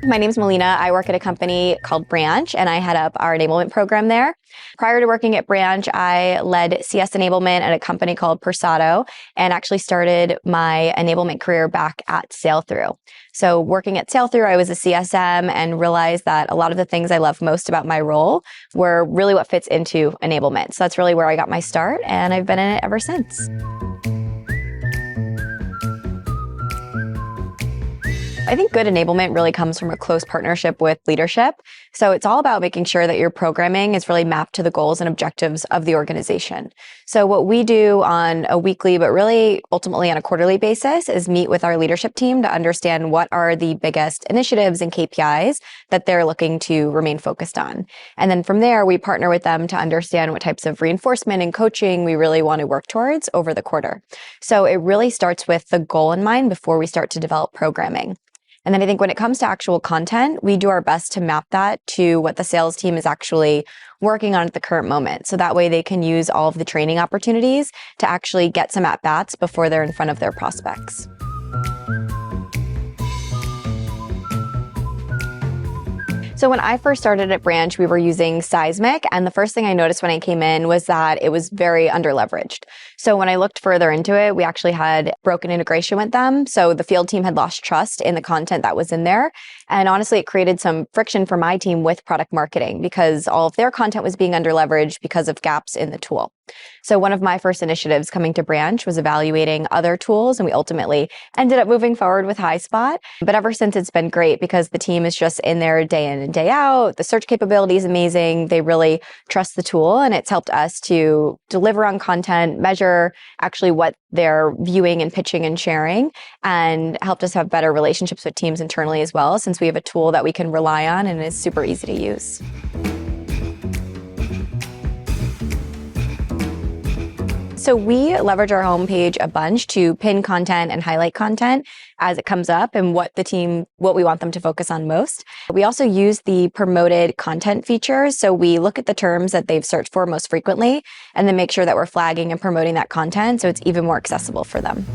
My name's Melina. I work at a company called Branch, and I head up our enablement program there. Prior to working at Branch, I led CS enablement at a company called Persado and actually started my enablement career back at Sailthrough. So working at Sailthrough, I was a CSM and realized that a lot of the things I love most about my role were really what fits into enablement. So that's really where I got my start, and I've been in it ever since. I think good enablement really comes from a close partnership with leadership. So it's all about making sure that your programming is really mapped to the goals and objectives of the organization. So what we do on a weekly, but really ultimately on a quarterly basis, is meet with our leadership team to understand what are the biggest initiatives and KPIs that they're looking to remain focused on. And then from there, we partner with them to understand what types of reinforcement and coaching we really want to work towards over the quarter. So it really starts with the goal in mind before we start to develop programming. And then I think when it comes to actual content, we do our best to map that to what the sales team is actually working on at the current moment. So that way they can use all of the training opportunities to actually get some at-bats before they're in front of their prospects. So when I first started at Branch, we were using Seismic, and the first thing I noticed when I came in was that it was very underleveraged. So when I looked further into it, we actually had broken integration with them. So the field team had lost trust in the content that was in there. And honestly, it created some friction for my team with product marketing because all of their content was being underleveraged because of gaps in the tool. So one of my first initiatives coming to Branch was evaluating other tools, and we ultimately ended up moving forward with Highspot. But ever since, it's been great because the team is just in there day in and day out. The search capability is amazing. They really trust the tool, and it's helped us to deliver on content, measure actually what they're viewing and pitching and sharing, and helped us have better relationships with teams internally as well, since we have a tool that we can rely on and is super easy to use. So we leverage our homepage a bunch to pin content and highlight content as it comes up and what we want them to focus on most. We also use the promoted content feature. So we look at the terms that they've searched for most frequently and then make sure that we're flagging and promoting that content so it's even more accessible for them.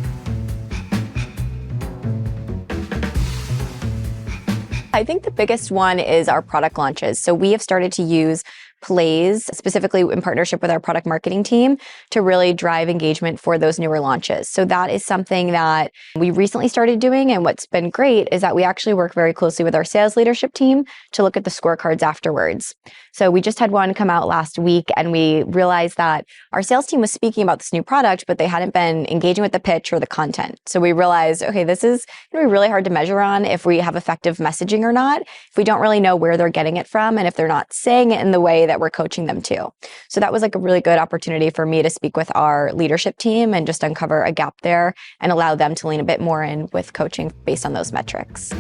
I think the biggest one is our product launches. So we have started to use plays, specifically in partnership with our product marketing team, to really drive engagement for those newer launches. So that is something that we recently started doing. And what's been great is that we actually work very closely with our sales leadership team to look at the scorecards afterwards. So we just had one come out last week, and we realized that our sales team was speaking about this new product, but they hadn't been engaging with the pitch or the content. So we realized, okay, this is going to be really hard to measure on if we have effective messaging or not, if we don't really know where they're getting it from, and if they're not saying it in the way that we're coaching them to. So that was like a really good opportunity for me to speak with our leadership team and just uncover a gap there and allow them to lean a bit more in with coaching based on those metrics.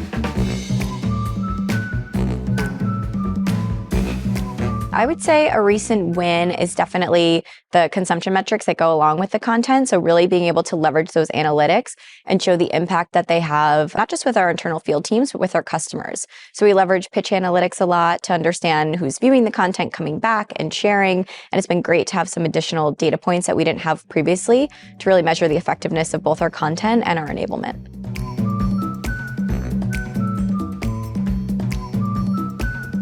I would say a recent win is definitely the consumption metrics that go along with the content. So really being able to leverage those analytics and show the impact that they have, not just with our internal field teams, but with our customers. So we leverage pitch analytics a lot to understand who's viewing the content, coming back and sharing. And it's been great to have some additional data points that we didn't have previously to really measure the effectiveness of both our content and our enablement.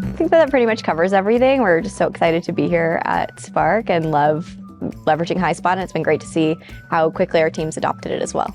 I think that pretty much covers everything. We're just so excited to be here at Spark and love leveraging Highspot, and it's been great to see how quickly our teams adopted it as well.